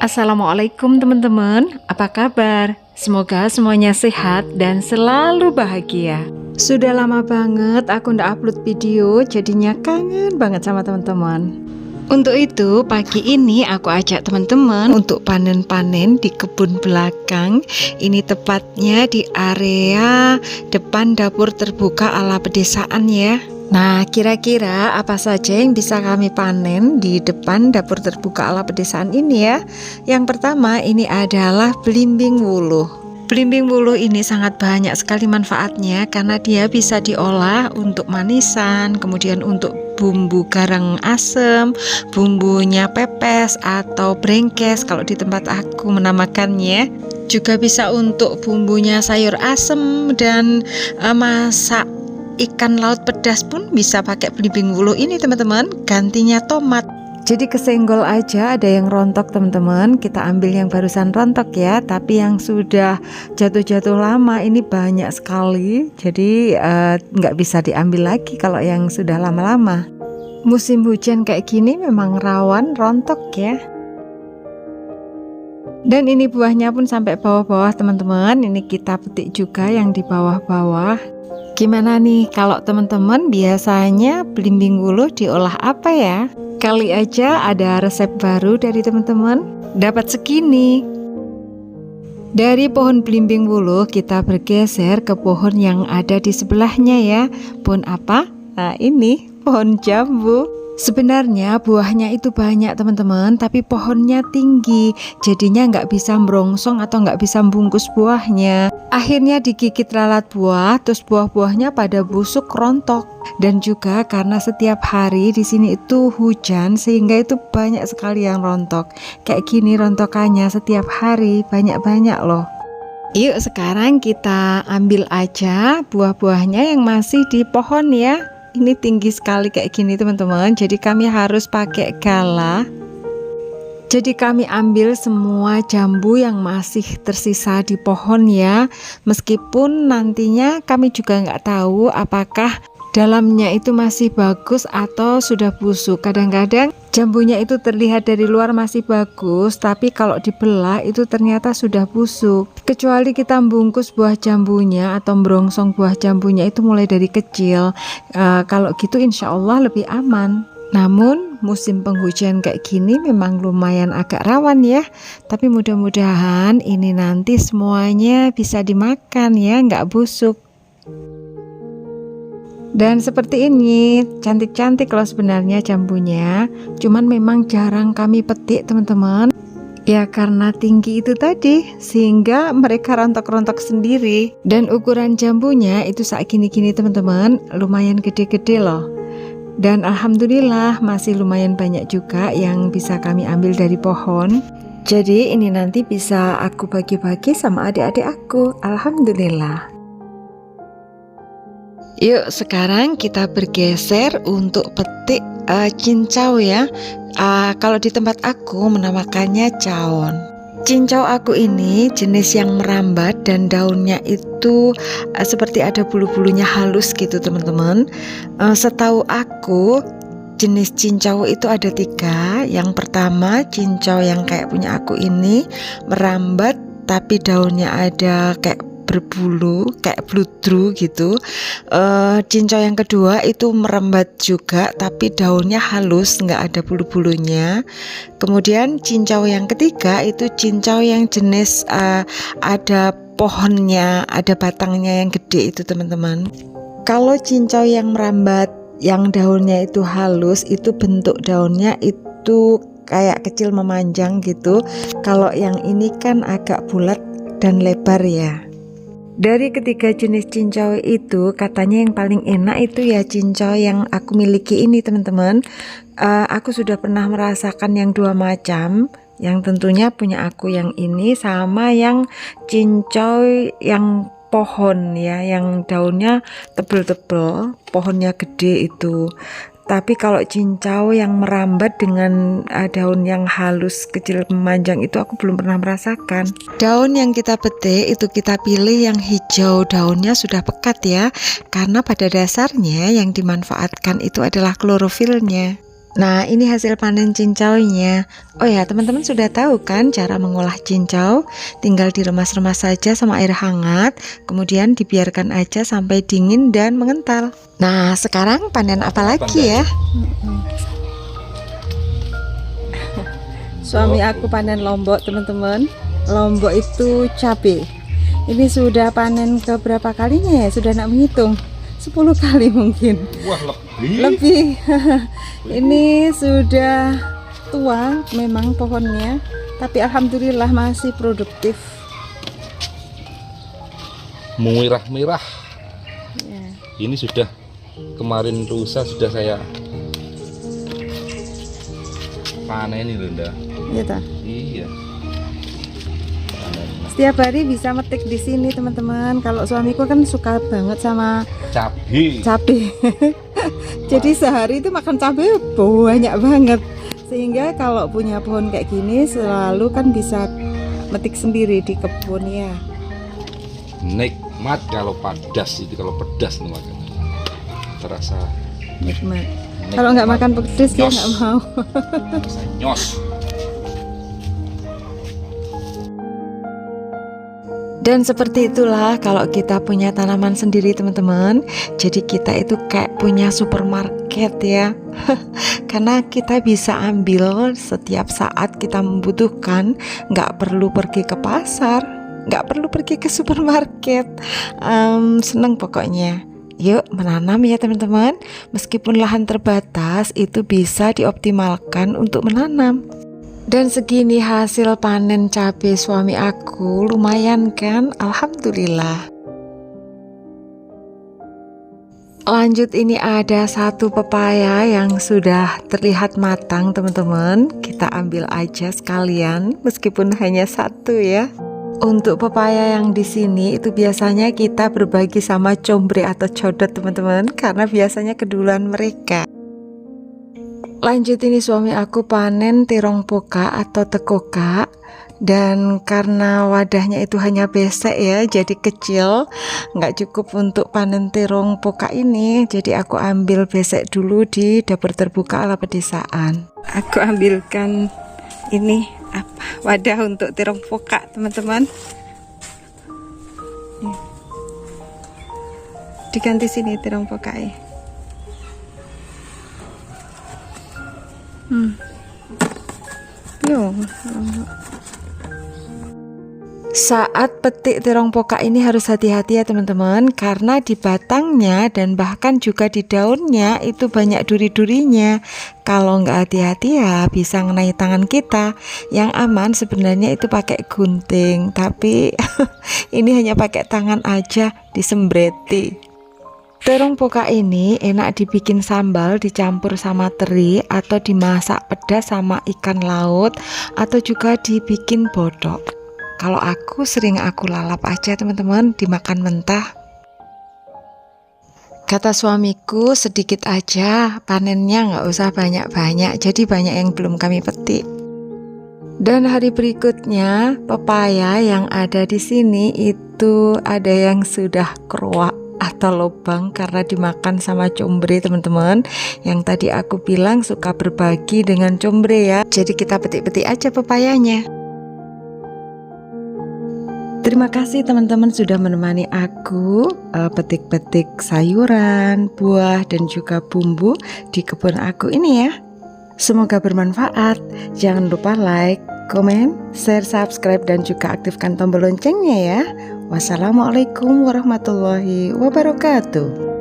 Assalamualaikum teman-teman, apa kabar? Semoga semuanya sehat dan selalu bahagia. Sudah lama banget aku ndak upload video, jadinya kangen banget sama teman-teman. Untuk itu pagi ini aku ajak teman-teman untuk panen-panen di kebun belakang. Ini tepatnya di area depan dapur terbuka ala pedesaan ya. Nah, kira-kira apa saja yang bisa kami panen di depan dapur terbuka ala pedesaan ini ya? Yang pertama ini adalah belimbing wuluh. Belimbing wuluh ini sangat banyak sekali manfaatnya karena dia bisa diolah untuk manisan, kemudian untuk bumbu garang asem, bumbunya pepes atau brengkes kalau di tempat aku menamakannya. Juga bisa untuk bumbunya sayur asem dan masak ikan laut pedas pun bisa pakai belimbing wuluh ini teman-teman, gantinya tomat. Jadi kesenggol aja ada yang rontok teman-teman, kita ambil yang barusan rontok ya, tapi yang sudah jatuh-jatuh lama ini banyak sekali, jadi nggak bisa diambil lagi kalau yang sudah lama-lama. Musim hujan kayak gini memang rawan rontok ya. Dan ini buahnya pun sampai bawah-bawah teman-teman, ini kita petik juga yang di bawah-bawah. Gimana nih kalau teman-teman biasanya belimbing wuluh diolah apa ya? Kali aja ada resep baru dari teman-teman dapat segini. Dari pohon belimbing wuluh kita bergeser ke pohon yang ada di sebelahnya ya. Pohon apa? Nah ini pohon jambu. Sebenarnya buahnya itu banyak teman-teman, tapi pohonnya tinggi, jadinya nggak bisa merongsong atau nggak bisa membungkus buahnya. Akhirnya digigit lalat buah, terus buah-buahnya pada busuk rontok. Dan juga karena setiap hari di sini itu hujan, sehingga itu banyak sekali yang rontok. Kayak gini rontokannya setiap hari, banyak-banyak loh. Yuk sekarang kita ambil aja buah-buahnya yang masih di pohon ya. Ini tinggi sekali kayak gini teman-teman, jadi kami harus pakai gala. Jadi kami ambil semua jambu yang masih tersisa di pohon ya. Meskipun nantinya kami juga nggak tahu apakah dalamnya itu masih bagus atau sudah busuk. Kadang-kadang jambunya itu terlihat dari luar masih bagus, tapi kalau dibelah itu ternyata sudah busuk. Kecuali kita bungkus buah jambunya atau merongsong buah jambunya itu mulai dari kecil. Kalau gitu insya Allah lebih aman. Namun musim penghujan kayak gini memang lumayan agak rawan ya. Tapi mudah-mudahan ini nanti semuanya bisa dimakan ya, nggak busuk. Dan seperti ini, cantik-cantik loh sebenarnya jambunya. Cuman memang jarang kami petik teman-teman. Ya karena tinggi itu tadi, sehingga mereka rontok-rontok sendiri. Dan ukuran jambunya itu saat gini-gini teman-teman, lumayan gede-gede loh. Dan alhamdulillah masih lumayan banyak juga yang bisa kami ambil dari pohon. Jadi ini nanti bisa aku bagi-bagi sama adik-adik aku, alhamdulillah. Yuk sekarang kita bergeser untuk petik cincau ya. Kalau di tempat aku menamakannya caon. Cincau aku ini jenis yang merambat dan daunnya itu seperti ada bulu-bulunya halus gitu teman-teman. Setahu aku jenis cincau itu ada 3. Yang pertama cincau yang kayak punya aku ini merambat tapi daunnya ada kayak berbulu kayak bludru gitu. Cincau yang kedua itu merambat juga tapi daunnya halus, nggak ada bulu-bulunya. Kemudian cincau yang ketiga itu cincau yang jenis ada pohonnya, ada batangnya yang gede itu teman-teman. Kalau cincau yang merambat yang daunnya itu halus itu bentuk daunnya itu kayak kecil memanjang gitu. Kalau yang ini kan agak bulat dan lebar ya. Dari ketiga jenis cincau itu katanya yang paling enak itu ya cincau yang aku miliki ini teman-teman. Aku sudah pernah merasakan yang 2 macam. yang tentunya punya aku yang ini sama yang cincau yang pohon ya, yang daunnya tebel-tebel, pohonnya gede itu. Tapi kalau cincau yang merambat dengan daun yang halus kecil memanjang itu aku belum pernah merasakan. Daun yang kita petik itu kita pilih yang hijau, daunnya sudah pekat ya, karena pada dasarnya yang dimanfaatkan itu adalah klorofilnya. Nah, ini hasil panen cincaunya. Oh ya, teman-teman sudah tahu kan cara mengolah cincau? Tinggal diremas-remas saja sama air hangat, kemudian dibiarkan aja sampai dingin dan mengental. Nah, sekarang panen apa lagi ya? Suami aku panen lombok, teman-teman. Lombok itu cabai. Ini sudah panen ke berapa kalinya ya? Sudah nak menghitung. 10 kali mungkin. Wah, lebih. Ini sudah tua memang pohonnya, tapi alhamdulillah masih produktif. Merah-merah Ya. ini sudah kemarin lusa sudah saya panen ini Linda. Iya toh? Iya. Setiap hari bisa metik di sini teman-teman. Kalau suamiku kan suka banget sama cabai. Jadi sehari itu makan cabai banyak banget. Sehingga kalau punya pohon kayak gini selalu kan bisa metik sendiri di kebun ya. Nikmat kalau pedas itu, kalau pedas nih makan. Terasa Nikmat. Kalau nggak makan pedas dia nggak mau. Nyos. Dan seperti itulah kalau kita punya tanaman sendiri teman-teman. Jadi kita itu kayak punya supermarket ya. Karena kita bisa ambil setiap saat kita membutuhkan, nggak perlu pergi ke pasar, nggak perlu pergi ke supermarket. Seneng pokoknya. Yuk menanam ya teman-teman. Meskipun lahan terbatas itu bisa dioptimalkan untuk menanam. Dan segini hasil panen cabai suami aku, lumayan kan? Alhamdulillah. Lanjut, ini ada satu pepaya yang sudah terlihat matang teman-teman. Kita ambil aja sekalian meskipun hanya satu ya. Untuk pepaya yang di sini itu biasanya kita berbagi sama combre atau codot teman-teman, karena biasanya keduluan mereka. Lanjut, ini suami aku panen terong poka atau tekoka, dan karena wadahnya itu hanya besek ya, jadi kecil, nggak cukup untuk panen terong poka ini. Jadi aku ambil besek dulu di dapur terbuka ala pedesaan. Aku ambilkan ini wadah untuk terong poka teman-teman. Diganti sini terong poka ya. Saat petik terong poka ini harus hati-hati ya teman-teman, karena di batangnya dan bahkan juga di daunnya itu banyak duri-durinya. Kalau nggak hati-hati ya bisa ngenai tangan kita. Yang aman sebenarnya itu pakai gunting, tapi ini hanya pakai tangan aja disembreti. Terong poka ini enak dibikin sambal dicampur sama teri, atau dimasak pedas sama ikan laut, atau juga dibikin bodok. Kalau aku sering aku lalap aja teman-teman, dimakan mentah. Kata suamiku sedikit aja, panennya nggak usah banyak-banyak, jadi banyak yang belum kami petik. Dan hari berikutnya pepaya yang ada di sini itu ada yang sudah keruak atau lobang karena dimakan sama combre teman-teman. Yang tadi aku bilang suka berbagi dengan combre ya. Jadi kita petik-petik aja pepayanya. Terima kasih teman-teman sudah menemani aku petik-petik sayuran, buah, dan juga bumbu di kebun aku ini ya. Semoga bermanfaat. Jangan lupa like, komen, share, subscribe, dan juga aktifkan tombol loncengnya ya. Wassalamualaikum warahmatullahi wabarakatuh.